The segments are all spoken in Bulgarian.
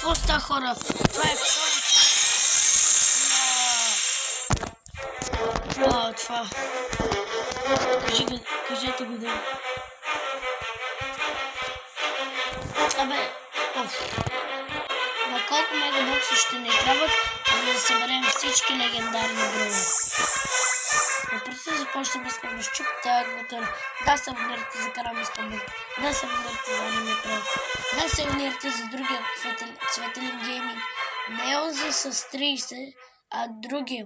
Какво ста, хора? Това е втора част на... това. Кажете го да. Абе, на колко мегабокса ще ни трябват, за да съберем всички легендарни броя? Преди да започнем, искам да щупите агватър, да се абонирате за Карам Искам, да се абонирате за Аниме Про, да се абонирате за другия Цветелин Гейминг, не онзи с 30, а другия.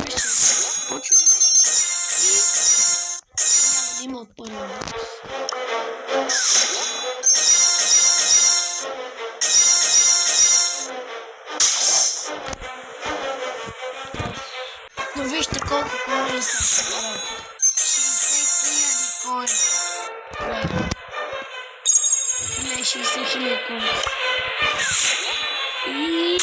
Ще започваме и няма да има от първия бокс. Но вижте колко коли съм събрал. 60 000 коли. Не, 60 000 коли. И...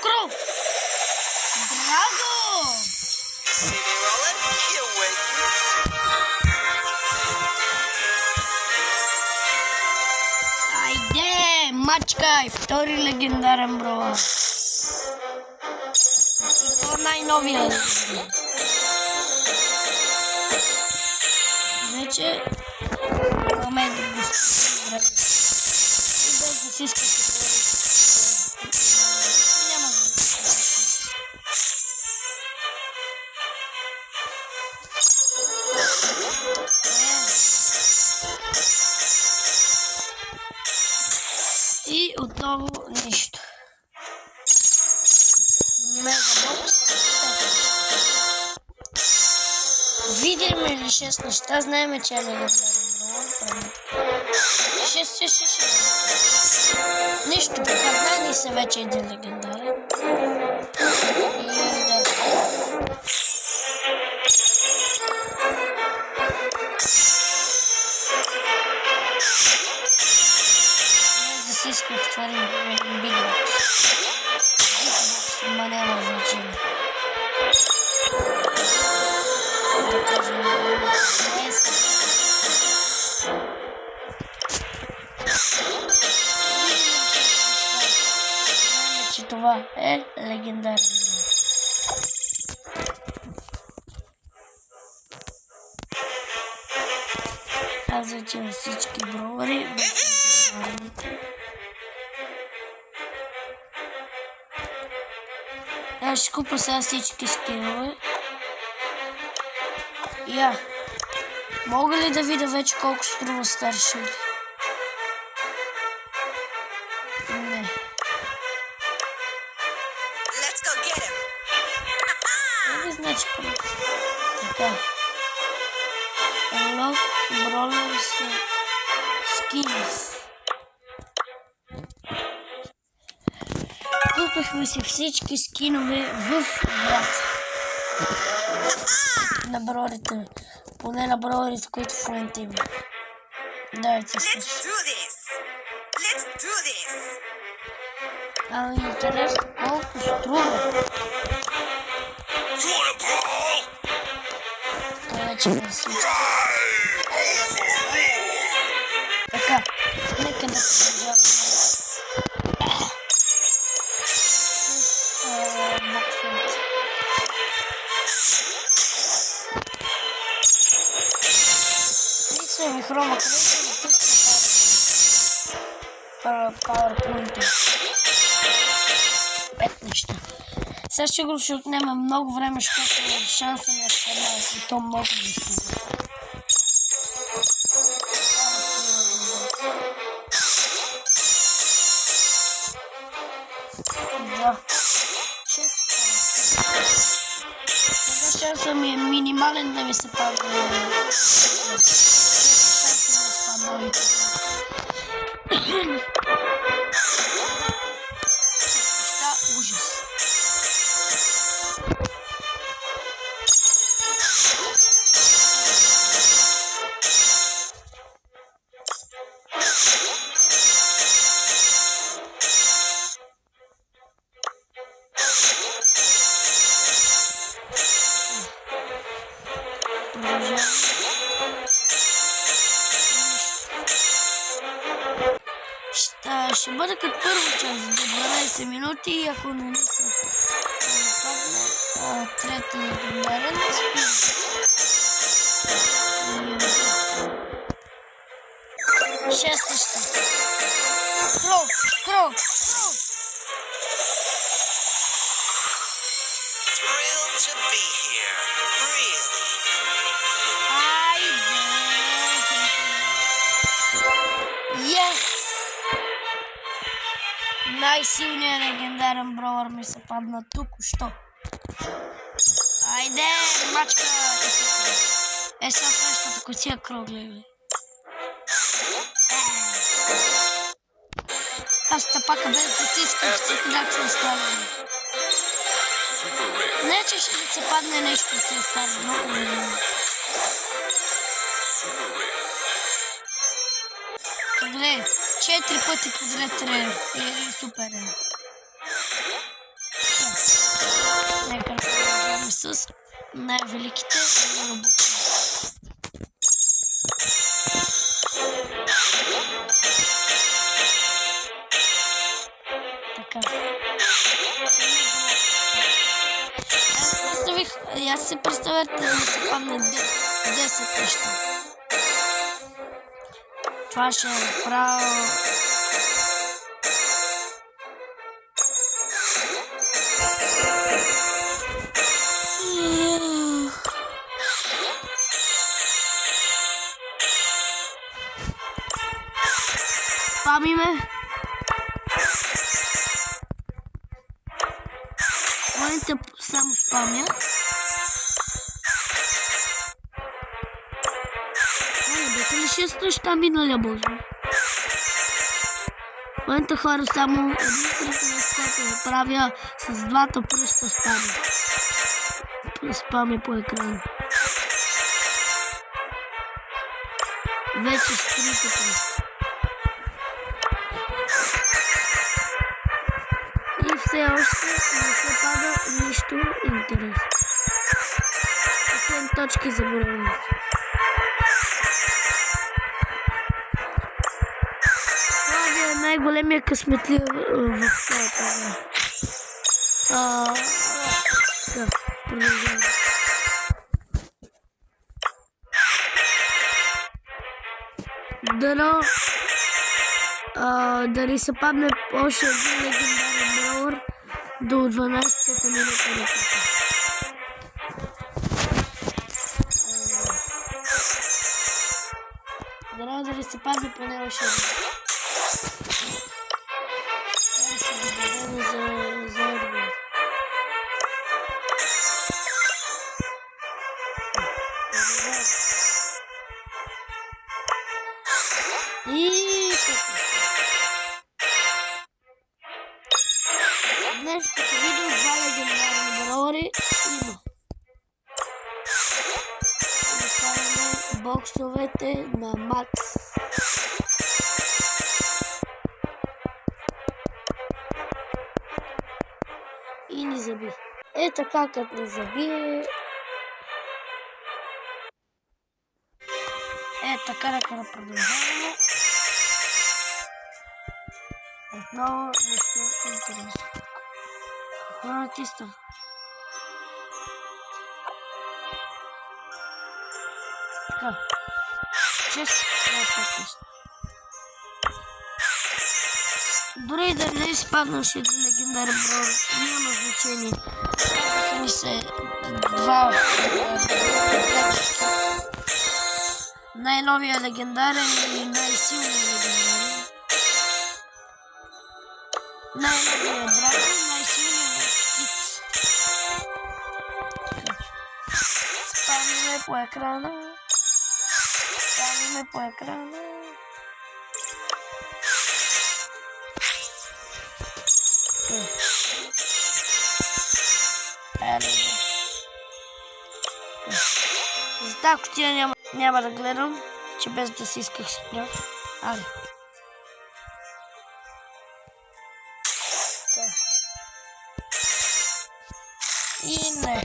Кроу! Браво! Айде, мачкай, втори легендарен броя. И то най-новия. Вече имаме да го спим. И без да си искате няма да и отново нищо. Мегабокс. Видим ли 6 неща? Знаем, че е легендарен броя. 6. Нищо. Попадна ни се вече един легендарен. И да. Си исках това Big Box. Ма няма значение. Да кажем... Знаем, че това е легендарен. Аз вече всички бровари без легендарните. Аз ще купа сега всички скинове. Мога ли да видя вече колко струва Старшил? Не. Не значи просто. Така. Unlock Brawlers Skins. Купихме си всички скинове в град. На броерите. Поне на броерите, които в момента има. Дайте се. Ами интересно колко струва. Това вече не всичко. Така, нека да продължаваме. Боксовете. Писваме хрома, къде са на всички PowerPoint. 5 неща. Сега сигурно ще отнема много време, защото шанса ми е канал и то много наистина. Да. Сега шанса ми е минимален да ми се падне. Шанса ми е спаднал. Ужас. продължаваме. Ще бъде като първо част до 12 минути и ако не ни се падне трети легендарен спин. Шеста ще. Кроу. Най-силният легендарен броуър ми се падна току-що. Айде, мачка! Сега следващата кутия Кроу, гледай. Аз тъпака без да си искам, че си как се оставям. Не, че ще се падне нещо, че се оставя много време. Гледай, 4 пъти подред трябва. Или супер е. Нека да продължаваме с най-великите роботи. Така. Аз си представете да ми се падне 10 неща. Това ще е право. Спамиме. В момента само спамя. Бете ли 6 неща миналия бос? В момента хора само единственото нещо, което правя с двата пръста спамя. Спамя по екрана. Вече с трите пръста. И все още не се пада нищо интересно. Освен точки за бораването. Това е най-големия късметлия в цялата. Да, продължаваме. Дано да ни се падне още един легендарен броуър до 12-та минута. Дано да ни се падне поне още един. Трябва да се добавяме за отбор. И днес като видео 2 легендарни броуъри има. Отваряме боксовете на Макс. И ни заби. Е така, като ни забие. Е така, нека да продължаваме. Отново нещо интересно. Какво натиснах? Така. 6 неща. Дори да не изпаднаш един легендарен броуър, няма значение. Казаха ни се два най-новия легендарен и най-силния легендарен. Най-новия дракон, най-силният кит. Спамиме по екрана. Спамиме по екрана. За тази кутия няма да гледам, че без да си исках спрях. Айде. И не.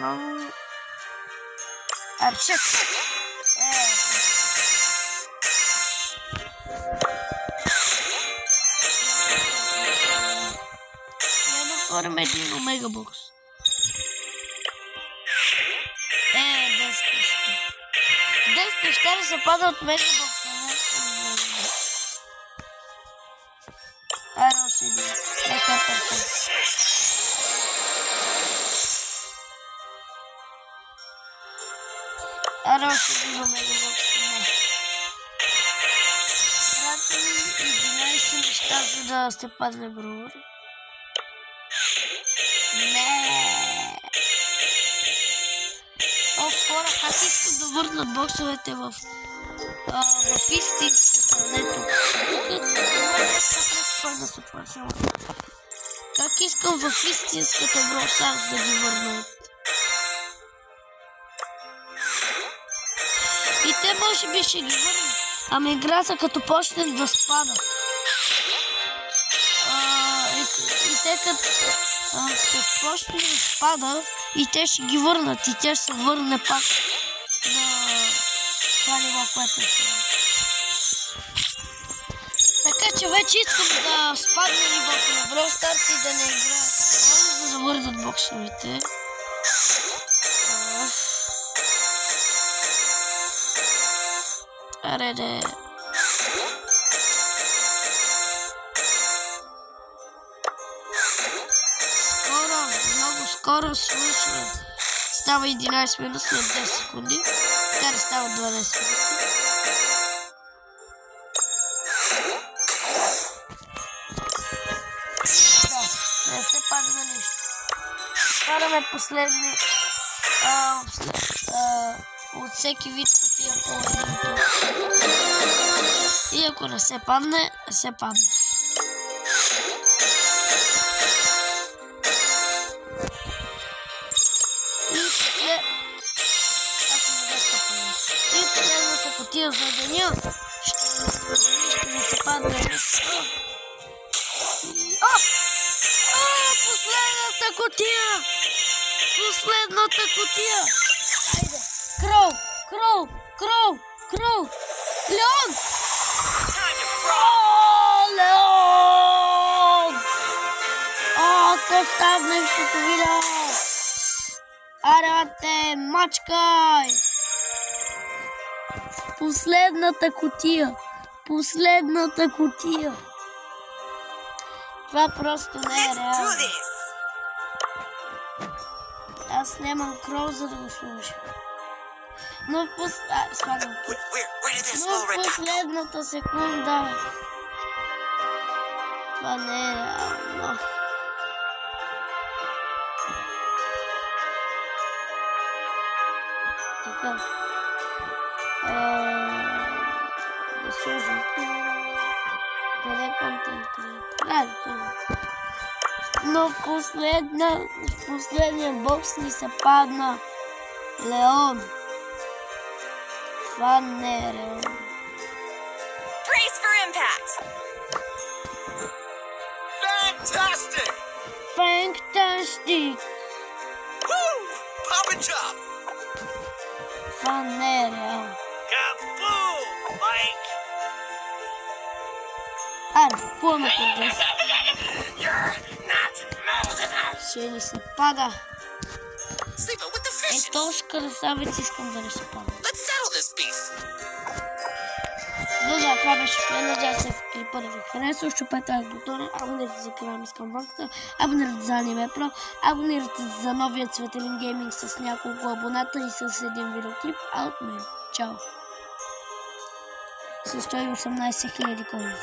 отново. R6. Я да отворим един омега бокс. 10 неща да се пада от мега бокса. Айде още един. Нека първо. Айде още един омега бокс. Трябва ми 11 неща, за да сте падне бровър. Не. Хора, как искат да върнат боксовете в истинската, не тук. Как искам в истинската Brawl Stars да ги върнат? И те може би ще ги върнат. Ами играта като почне да спада. И те като почне да спада, и те ще ги върнат. И те ще се върне пак на това ниво, което е. Така че вече искам да спадне нивото на Brawl Stars и да не играя. За да върнат боксовете. Аре. Скоро свършва. Става 11 минути след 10 секунди. Така става 12 минути. Да, не се падна нищо. Караме последни от всеки вид кутия по един тук. И ако не се падне, се падне. И последната кутия за деня ще ми се падне. Последната кутия! Последната кутия! Айде! Кроу! Леон! Леон! Какво става в днешното видео? Арате, мачкай! Последната кутия. Това просто не е реално. Аз нямам крол, за да го служа. Но в последната секунда. Това не е реално. Така. Да сложим къде контент креатор. Но в последния бокс ни се падна Леон. Това не е реално. Fantastic! Woo! Pop and chop! Това не е реално. Kaboom, Mike! Айде, плъмето днес. Ще ни се пада. Този красавец искам да не се пада. Но да, това беше плен. Надявам се в клипа да ви хареса. Щупете бутона, абонирайте за канала Искам Банката, абонирайте за Аниме Про, абонирайте за новия Цветелин Гейминг с няколко абоната и с един видеоклип. А от мен. Чао! С 118 000 коина.